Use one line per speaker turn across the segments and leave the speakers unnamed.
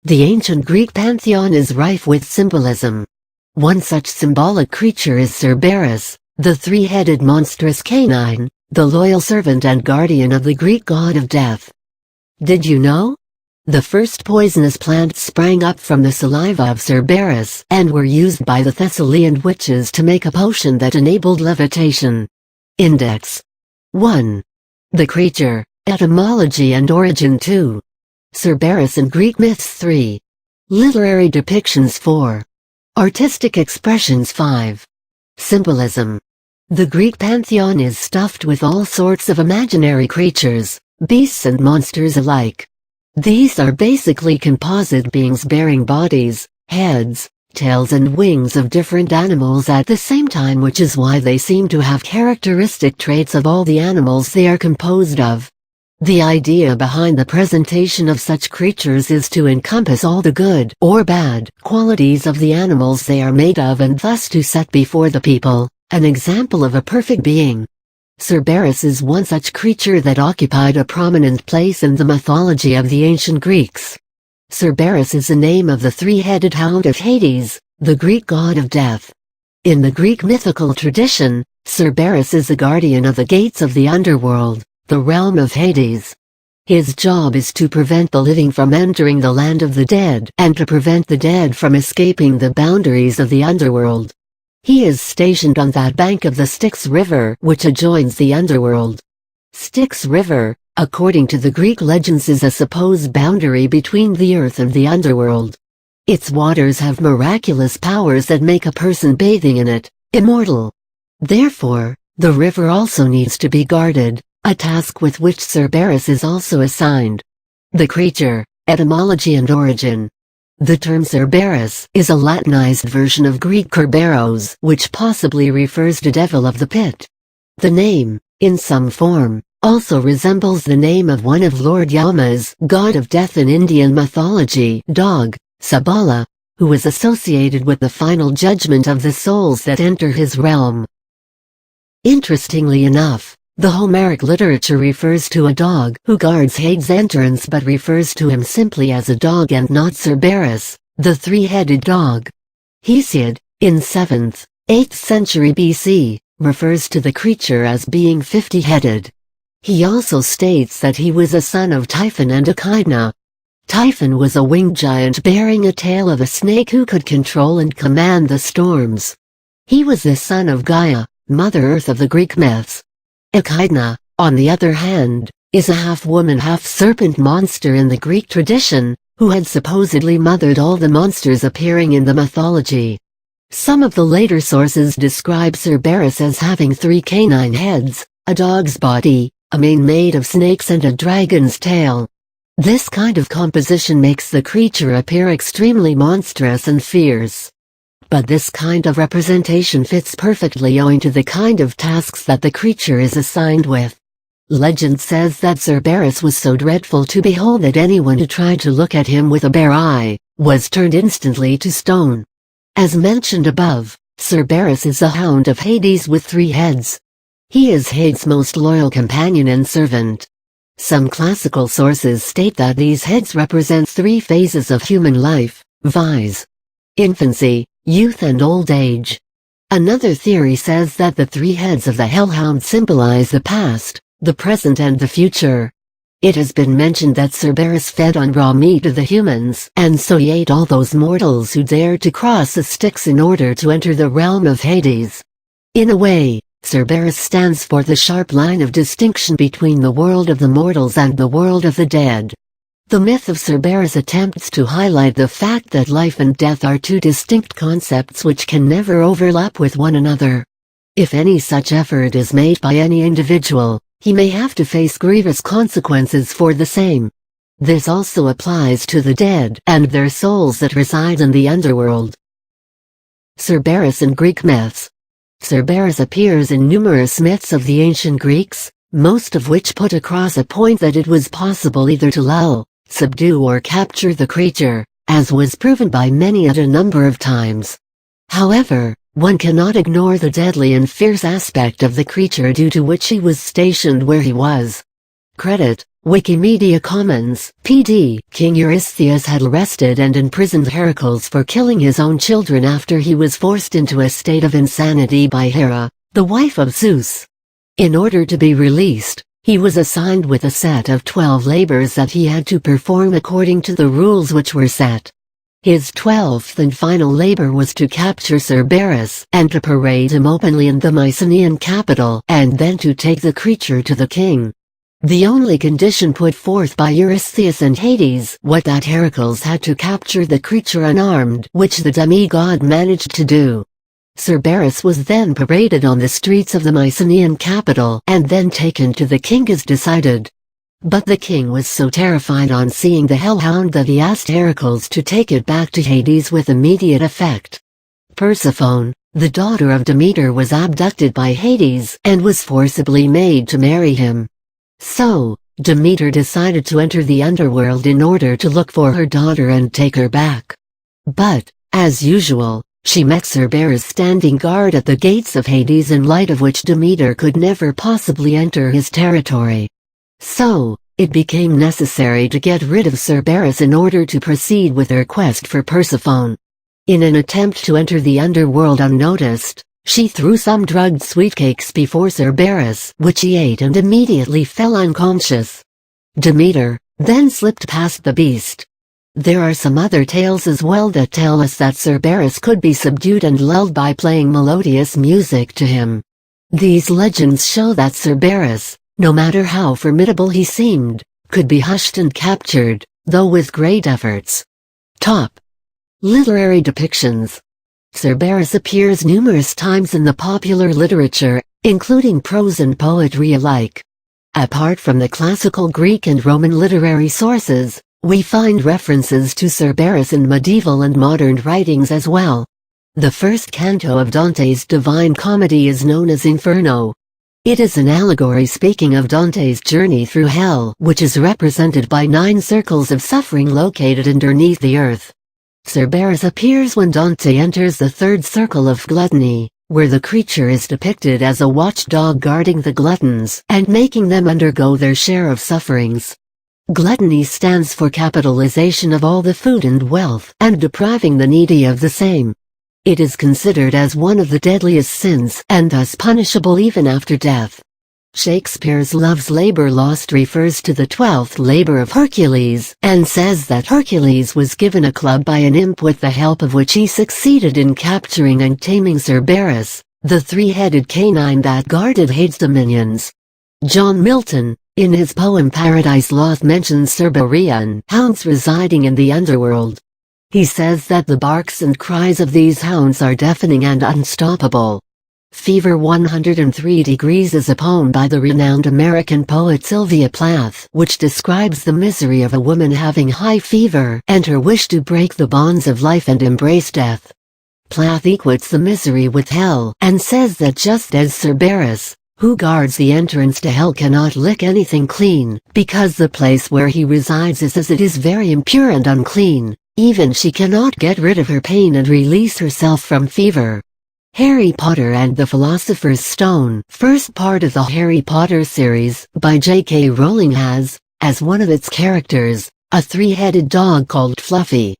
The ancient Greek pantheon is rife with symbolism. One such symbolic creature is Cerberus, the three-headed monstrous canine, the loyal servant and guardian of the Greek god of death. Did you know? The first poisonous plants sprang up from the saliva of Cerberus and were used by the Thessalian witches to make a potion that enabled levitation. Index 1. The creature, etymology and origin 2. Cerberus in Greek myths 3. Literary depictions 4. Artistic expressions 5. Symbolism. The Greek pantheon is stuffed with all sorts of imaginary creatures, beasts and monsters alike. These are basically composite beings bearing bodies, heads, tails and wings of different animals at the same time, which is why they seem to have characteristic traits of all the animals they are composed of. The idea behind the presentation of such creatures is to encompass all the good or bad qualities of the animals they are made of, and thus to set before the people an example of a perfect being. Cerberus is one such creature that occupied a prominent place in the mythology of the ancient Greeks. Cerberus is the name of the three-headed hound of Hades, the Greek god of death. In the Greek mythical tradition, Cerberus is the guardian of the gates of the underworld, the realm of Hades. His job is to prevent the living from entering the land of the dead and to prevent the dead from escaping the boundaries of the underworld. He is stationed on that bank of the Styx River which adjoins the underworld. Styx River, according to the Greek legends, is a supposed boundary between the earth and the underworld. Its waters have miraculous powers that make a person bathing in it immortal. Therefore, the river also needs to be guarded, a task with which Cerberus is also assigned. The creature, etymology and origin. The term Cerberus is a Latinized version of Greek Kerberos, which possibly refers to devil of the pit. The name, in some form, also resembles the name of one of Lord Yama's god of death in Indian mythology, dog, Sabala, who was associated with the final judgment of the souls that enter his realm. Interestingly enough, the Homeric literature refers to a dog who guards Hades' entrance but refers to him simply as a dog and not Cerberus, the three-headed dog. Hesiod, in 7th, 8th century BC, refers to the creature as being 50-headed. He also states that he was a son of Typhon and ECHIDNA. Typhon was a winged giant bearing a tail of a snake who could control and command the storms. He was the son of Gaia, Mother Earth of the Greek myths. ECHIDNA, on the other hand, is a half-woman half-serpent monster in the Greek tradition, who had supposedly mothered all the monsters appearing in the mythology. Some of the later sources describe Cerberus as having 3 canine heads, a dog's body, a mane made of snakes and a dragon's tail. This kind of composition makes the creature appear extremely monstrous and fierce. But this kind of representation fits perfectly owing to the kind of tasks that the creature is assigned with. Legend says that Cerberus was so dreadful to behold that anyone who tried to look at him with a bare eye was turned instantly to stone. As mentioned above, Cerberus is a hound of Hades with 3 heads. He is Hades' most loyal companion and servant. Some classical sources state that these heads represent 3 phases of human life, viz. Infancy, youth and old age. Another theory says that the 3 heads of the hellhound symbolize the past, the present and the future. It has been mentioned that Cerberus fed on raw meat of the humans, and so he ate all those mortals who dared to cross the Styx in order to enter the realm of Hades. In a way, Cerberus stands for the sharp line of distinction between the world of the mortals and the world of the dead. The myth of Cerberus attempts to highlight the fact that life and death are 2 distinct concepts which can never overlap with one another. If any such effort is made by any individual, he may have to face grievous consequences for the same. This also applies to the dead and their souls that reside in the underworld. Cerberus in Greek myths. Cerberus appears in numerous myths of the ancient Greeks, most of which put across a point that it was possible either to lull, subdue or capture the creature, as was proven by many at a number of times. However, one cannot ignore the deadly and fierce aspect of the creature due to which he was stationed where he was. Credit: Wikimedia Commons, PD. King Eurystheus had arrested and imprisoned Hercules for killing his own children after he was forced into a state of insanity by Hera, the wife of Zeus. In order to be released, he was assigned with a set of 12 labors that he had to perform according to the rules which were set. His 12th and final labor was to capture Cerberus and to parade him openly in the Mycenaean capital and then to take the creature to the king. The only condition put forth by Eurystheus and Hades was that Hercules had to capture the creature unarmed, which the demigod managed to do. Cerberus was then paraded on the streets of the Mycenaean capital and then taken to the king as decided. But the king was so terrified on seeing the hellhound that he asked Hercules to take it back to Hades with immediate effect. Persephone, the daughter of Demeter, was abducted by Hades and was forcibly made to marry him. So, Demeter decided to enter the underworld in order to look for her daughter and take her back. But, as usual, she met Cerberus standing guard at the gates of Hades, in light of which Demeter could never possibly enter his territory. So, it became necessary to get rid of Cerberus in order to proceed with her quest for Persephone. In an attempt to enter the underworld unnoticed, she threw some drugged sweetcakes before Cerberus, which he ate and immediately fell unconscious. Demeter then slipped past the beast. There are some other tales as well that tell us that Cerberus could be subdued and lulled by playing melodious music to him. These legends show that Cerberus, no matter how formidable he seemed, could be hushed and captured, though with great efforts. Top literary depictions. Cerberus appears numerous times in the popular literature, including prose and poetry alike. Apart from the classical Greek and Roman literary sources, we find references to Cerberus in medieval and modern writings as well. The first canto of Dante's Divine Comedy is known as Inferno. It is an allegory speaking of Dante's journey through hell, which is represented by 9 circles of suffering located underneath the earth. Cerberus appears when Dante enters the 3rd circle of gluttony, where the creature is depicted as a watchdog guarding the gluttons and making them undergo their share of sufferings. Gluttony stands for capitalization of all the food and wealth and depriving the needy of the same. It is considered as one of the deadliest sins and thus punishable even after death. Shakespeare's Love's Labor Lost refers to the 12th labor of Hercules and says that Hercules was given a club by an imp with the help of which he succeeded in capturing and taming Cerberus, the 3-headed canine that guarded Hades' dominions. John Milton, in his poem Paradise Lost, mentions Cerberus hounds residing in the underworld. He says that the barks and cries of these hounds are deafening and unstoppable. Fever 103 Degrees is a poem by the renowned American poet Sylvia Plath, which describes the misery of a woman having high fever and her wish to break the bonds of life and embrace death. Plath equates the misery with hell and says that just as Cerberus, who guards the entrance to hell, cannot lick anything clean, because the place where he resides is as it is very impure and unclean, even she cannot get rid of her pain and release herself from fever. Harry Potter and the Philosopher's Stone, first part of the Harry Potter series, by J.K. Rowling, has, as one of its characters, a 3-headed dog called Fluffy.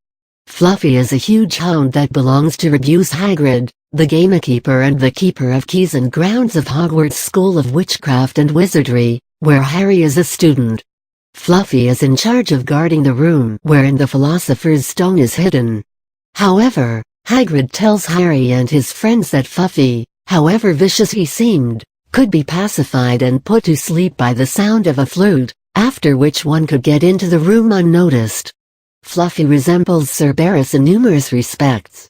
Fluffy is a huge hound that belongs to Rubeus Hagrid, the gamekeeper and the keeper of keys and grounds of Hogwarts School of Witchcraft and Wizardry, where Harry is a student. Fluffy is in charge of guarding the room wherein the Philosopher's Stone is hidden. However, Hagrid tells Harry and his friends that Fluffy, however vicious he seemed, could be pacified and put to sleep by the sound of a flute, after which one could get into the room unnoticed. Fluffy resembles Cerberus in numerous respects.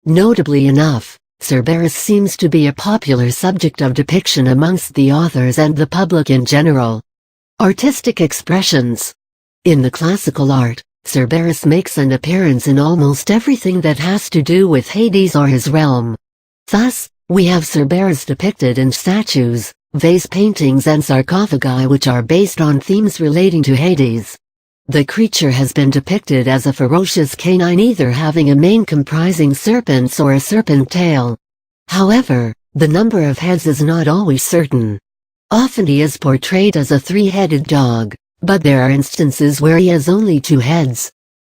Notably enough, Cerberus seems to be a popular subject of depiction amongst the authors and the public in general. Artistic expressions. In the classical art, Cerberus makes an appearance in almost everything that has to do with Hades or his realm. Thus, we have Cerberus depicted in statues, vase paintings and sarcophagi which are based on themes relating to Hades. The creature has been depicted as a ferocious canine, either having a mane comprising serpents or a serpent tail. However, the number of heads is not always certain. Often he is portrayed as a three-headed dog, but there are instances where he has only two heads.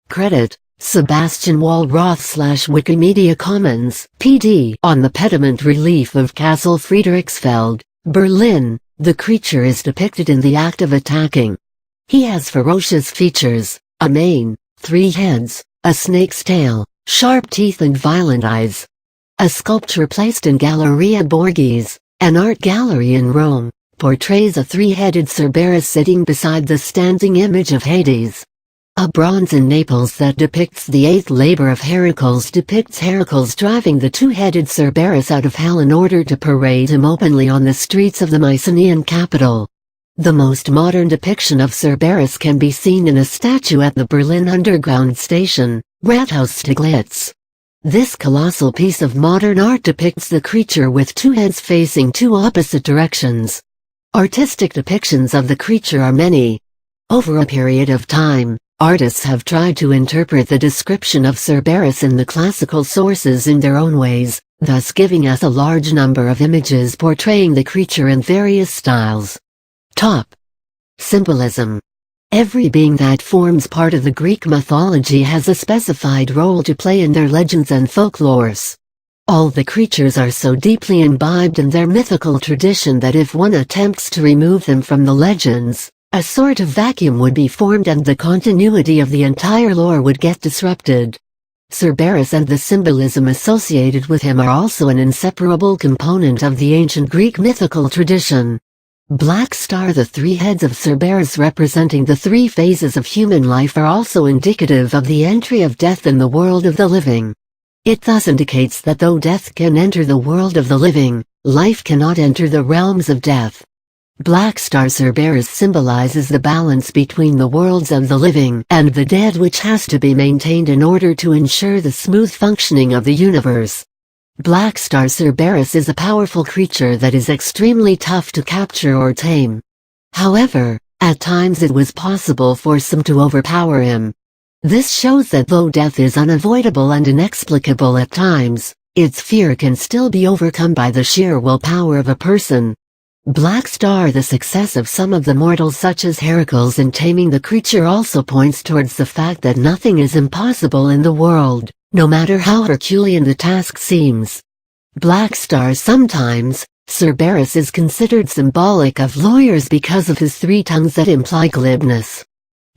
Credit: Sebastian Wallroth/Wikimedia Commons, PD. On the pediment relief of Castle Friedrichsfeld, Berlin, the creature is depicted in the act of attacking. He has ferocious features, a mane, three heads, a snake's tail, sharp teeth and violent eyes. A sculpture placed in Galleria Borghese, an art gallery in Rome, portrays a three-headed Cerberus sitting beside the standing image of Hades. A bronze in Naples that depicts the eighth labor of Hercules depicts Hercules driving the two-headed Cerberus out of hell in order to parade him openly on the streets of the Mycenaean capital. The most modern depiction of Cerberus can be seen in a statue at the Berlin Underground station, Rathaus Steglitz. This colossal piece of modern art depicts the creature with two heads facing two opposite directions. Artistic depictions of the creature are many. Over a period of time, artists have tried to interpret the description of Cerberus in the classical sources in their own ways, thus giving us a large number of images portraying the creature in various styles. Top. Symbolism. Every being that forms part of the Greek mythology has a specified role to play in their legends and folklores. All the creatures are so deeply imbibed in their mythical tradition that if one attempts to remove them from the legends, a sort of vacuum would be formed and the continuity of the entire lore would get disrupted. Cerberus and the symbolism associated with him are also an inseparable component of the ancient Greek mythical tradition. Black Star. The three heads of Cerberus representing the three phases of human life are also indicative of the entry of death in the world of the living. It thus indicates that though death can enter the world of the living, life cannot enter the realms of death. Black Star Cerberus symbolizes the balance between the worlds of the living and the dead, which has to be maintained in order to ensure the smooth functioning of the universe. Black Star Cerberus is a powerful creature that is extremely tough to capture or tame. However, at times it was possible for some to overpower him. This shows that though death is unavoidable and inexplicable at times, its fear can still be overcome by the sheer willpower of a person. Black Star. The success of some of the mortals such as Hercules in taming the creature also points towards the fact that nothing is impossible in the world, no matter how Herculean the task seems. Black Star. Sometimes, Cerberus is considered symbolic of lawyers because of his three tongues that imply glibness.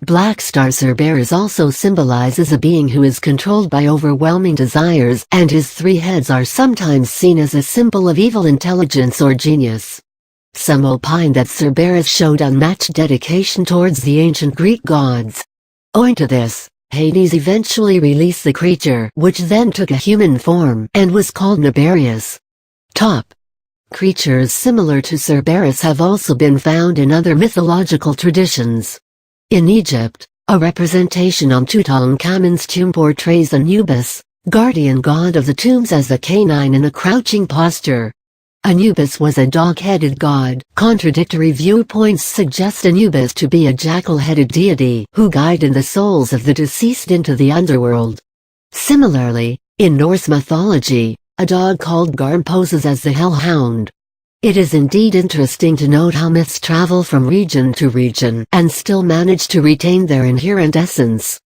Black Star Cerberus also symbolizes a being who is controlled by overwhelming desires, and his three heads are sometimes seen as a symbol of evil intelligence or genius. Some opine that Cerberus showed unmatched dedication towards the ancient Greek gods. Owing to this, Hades eventually released the creature, which then took a human form and was called Naberius. Top. Creatures similar to Cerberus have also been found in other mythological traditions. In Egypt, a representation on Tutankhamun's tomb portrays Anubis, guardian god of the tombs, as a canine in a crouching posture. Anubis was a dog-headed god. Contradictory viewpoints suggest Anubis to be a jackal-headed deity who guided the souls of the deceased into the underworld. Similarly, in Norse mythology, a dog called Garm poses as the hellhound. It is indeed interesting to note how myths travel from region to region and still manage to retain their inherent essence.